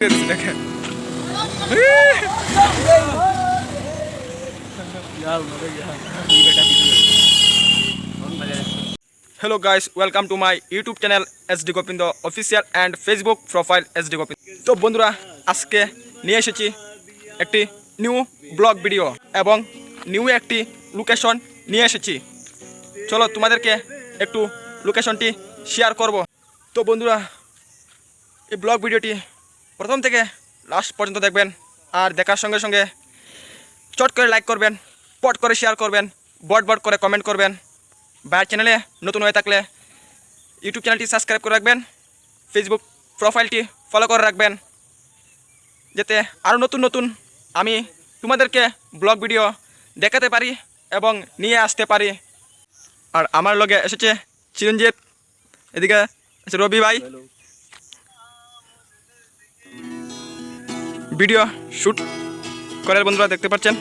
Hello guys, welcome to my YouTube channel SD Gopindo official and Facebook profile SD Gopindo. তো বন্ধুরা আজকে নিয়ে এসেছি একটি নিউ ব্লগ ভিডিও এবং নিউ একটি লোকেশন নিয়ে এসেছি। চলো তোমাদেরকে একটু লোকেশনটি শেয়ার করব। তো বন্ধুরা এই ব্লগ ভিডিওটি প্রথম থেকে লাস্ট পর্যন্ত দেখবেন আর দেখার সঙ্গে সঙ্গে চট করে লাইক করবেন, পট করে শেয়ার করবেন, বট করে কমেন্ট করবেন। ভাইয়ের চ্যানেলে নতুন হয়ে থাকলে ইউটিউব চ্যানেলটি সাবস্ক্রাইব করে রাখবেন, ফেসবুক প্রোফাইলটি ফলো করে রাখবেন, যাতে আরও নতুন নতুন আমি তোমাদেরকে ব্লগ ভিডিও দেখাতে পারি এবং নিয়ে আসতে পারি। আর আমার লগে এসেছে চিরঞ্জিত, এদিকে আছে রবি ভাই, ভিডিও শ্যুট করে বন্ধুরা দেখতে পাচ্ছেন।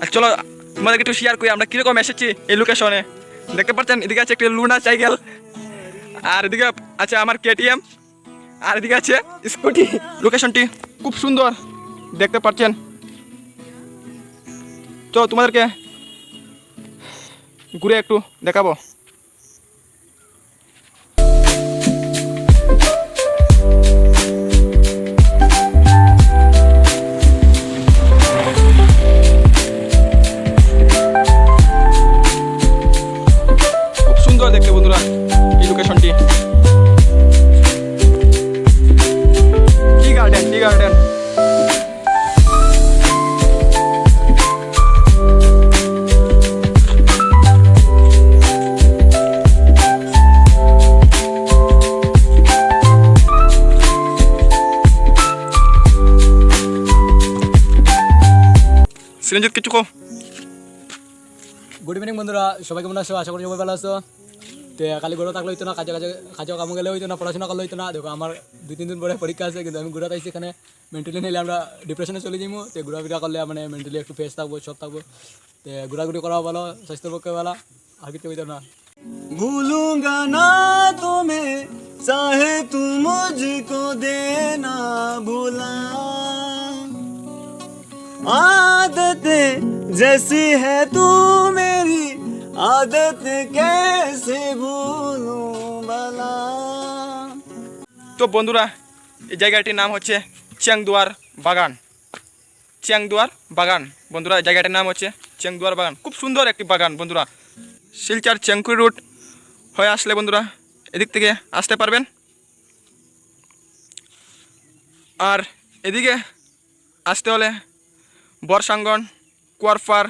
আর চলো তোমাদেরকে একটু শেয়ার করি আমরা কীরকম এসেছি এই লোকেশনে। দেখতে পাচ্ছেন এদিকে আছে একটি লুনা সাইকেল, আর এদিকে আছে আমার KTM, আর এদিকে আছে স্কুটি। লোকেশনটি খুব সুন্দর দেখতে পাচ্ছেন। তো তোমাদেরকে ঘুরে একটু দেখাবো। দেখতে বন্ধুরা এই লোকেশনটি টি গার্ডেন সিরঞ্জিত কিছু কো। গুড ইভিনিং বন্ধুরা, সবাই কেমন আছো? আশা করি সবাই ভালো আছো। তো কালি ঘুরে থাকলে হইতো না, কাজে কামো গেলে হইতো না, পড়াশোনা করলে হইতো না। দেখো আমার 2-3 দিন পরে পরীক্ষা আছে, কিন্তু আমি ঘুরে থাকছি এখানে। মেন্টালি নিলে আমরা ডিপ্রেশনে চলে যাবো। তো ঘোরাফেরা করলে মানে মেন্টালি একটু ফ্রেশ থাকবো, সব থাকবো। তো ঘোরাঘুরি করা ভালো, স্বাস্থ্যের পক্ষে ভালো, আর কিছু হইতো না। भूलूंगा ना तुम्हें चाहे तुम मुझको देना भूला, आदतें जैसी है तू मेरी आदत कैसे भूलूं भला। তো বন্ধুরা এই জায়গাটির নাম হচ্ছে চেংদুয়ার বাগান। বন্ধুরা এই জায়গাটির নাম হচ্ছে চেংদুয়ার বাগান। খুব সুন্দর একটি বাগান বন্ধুরা। শিলচর চেংকুই রুট হয়ে আসলে বন্ধুরা এদিক থেকে আসতে পারবেন। আর এদিকে আসতে হলে বর্ষাঙ্গন কুয়ারপার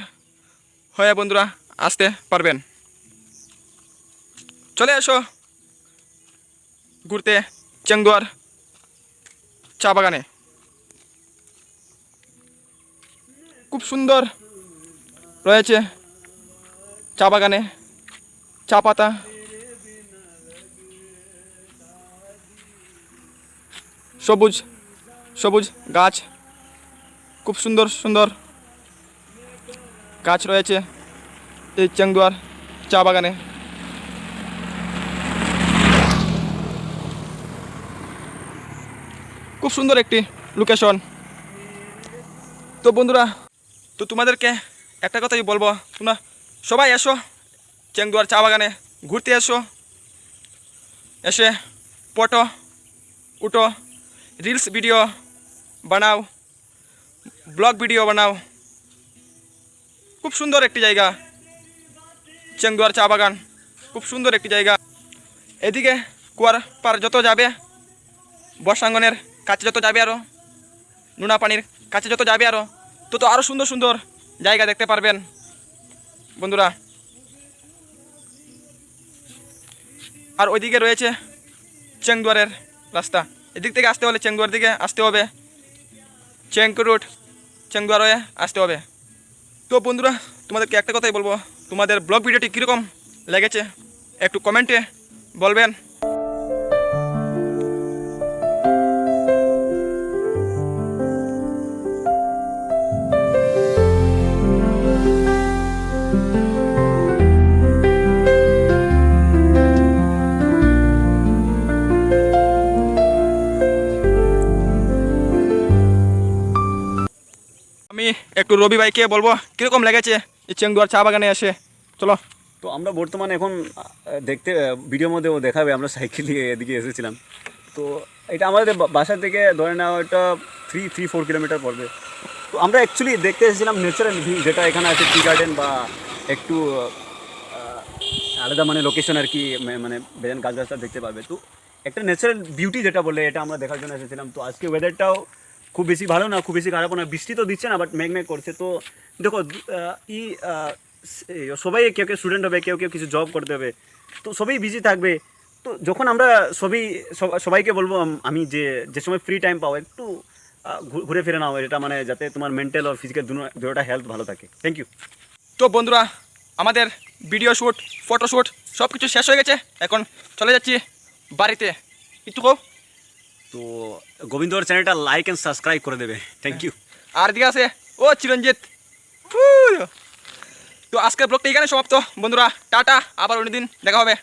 হয়ে বন্ধুরা আসতে পারবেন। চলে এসো ঘুরতে চেংদুয়ার চা বাগানে। খুব সুন্দর রয়েছে চা বাগানে, চা পাতা, সবুজ সবুজ গাছ, খুব সুন্দর সুন্দর গাছ রয়েছে এই চেংদুয়ার চা বাগানে। খুব সুন্দর একটি লোকেশন। তো বন্ধুরা তো তোমাদেরকে একটা কথাই বলবো, তোমরা সবাই এসো চেংদুয়ার চা বাগানে ঘুরতে এসো। এসে ফটো উঠো, রিলস ভিডিও বানাও, ব্লগ ভিডিও বানাও। খুব সুন্দর একটি জায়গা চেংদুয়ার চা বাগান, খুব সুন্দর একটি জায়গা। এদিকে কুয়ারপার যত যাবে, বর্ষাঙ্গনের কাছে যত যাবে, আরও নোনা পানির কাছে যত যাবে, তত আরও সুন্দর সুন্দর জায়গা দেখতে পারবেন বন্ধুরা। আর ওইদিকে রয়েছে চেংদুয়ারের রাস্তা। এদিক থেকে আসতে হলে চেংদুয়ার দিকে আসতে হবে, চেংকুই রুট চেংদুয়ার হয়ে আসতে হবে। তো বন্ধুরা তোমাদেরকে একটা কথাই বলবো, তোমাদের ব্লগ ভিডিওটি কীরকম লেগেছে একটু কমেন্টে বলবেন। একটু রবি ভাইকে বলবো কীরকম লেগেছে এই চেংদুয়ার চা বাগানে এসে। চলো। তো আমরা বর্তমানে এখন দেখতে ভিডিওর মধ্যেও দেখাবে আমরা সাইকেল নিয়ে এদিকে এসেছিলাম। তো এটা আমাদের বাসা থেকে ধরে নেওয়া এটা 3-4 কিলোমিটার পড়বে। তো আমরা অ্যাকচুয়ালি দেখতে এসেছিলাম ন্যাচারাল ভিউ যেটা এখানে আছে, টি গার্ডেন বা একটু আলাদা মানে লোকেশন আর কি, মানে বেজান গাছগাছটা দেখতে পাবে। তো একটা ন্যাচারাল বিউটি যেটা বলে এটা আমরা দেখার জন্য এসেছিলাম। তো আজকে ওয়েদারটাও খুব বেশি ভালো না, খুব বেশি খারাপও না, বৃষ্টি তো দিচ্ছে না, বাট মেঘ করছে। তো দেখো সবাই কেউ কেউ স্টুডেন্ট হবে, কেউ কেউ কিছু জব করতে হবে, তো সবাই বিজি থাকবে। তো যখন আমরা সবাইকে বলবো আমি যে সময় ফ্রি টাইম পাও একটু ঘুরে ফিরে নাও, এটা মানে যাতে তোমার মেন্টাল আর ফিজিক্যাল দুটোটা হেলথ ভালো থাকে। Thank you. তো বন্ধুরা আমাদের ভিডিও শ্যুট, ফটোশ্যুট সব কিছু শেষ হয়ে গেছে, এখন চলে যাচ্ছি বাড়িতে। একটু কো। তো গোবিন্দর চ্যানেলটা লাইক অ্যান্ড সাবস্ক্রাইব করে দেবে। Thank you. আর দিকে আছে ও চিরঞ্জিত। তো আজকের ব্লগটা এখানে সমাপ্ত বন্ধুরা, টাটা, আবার অন্যদিন দেখা হবে।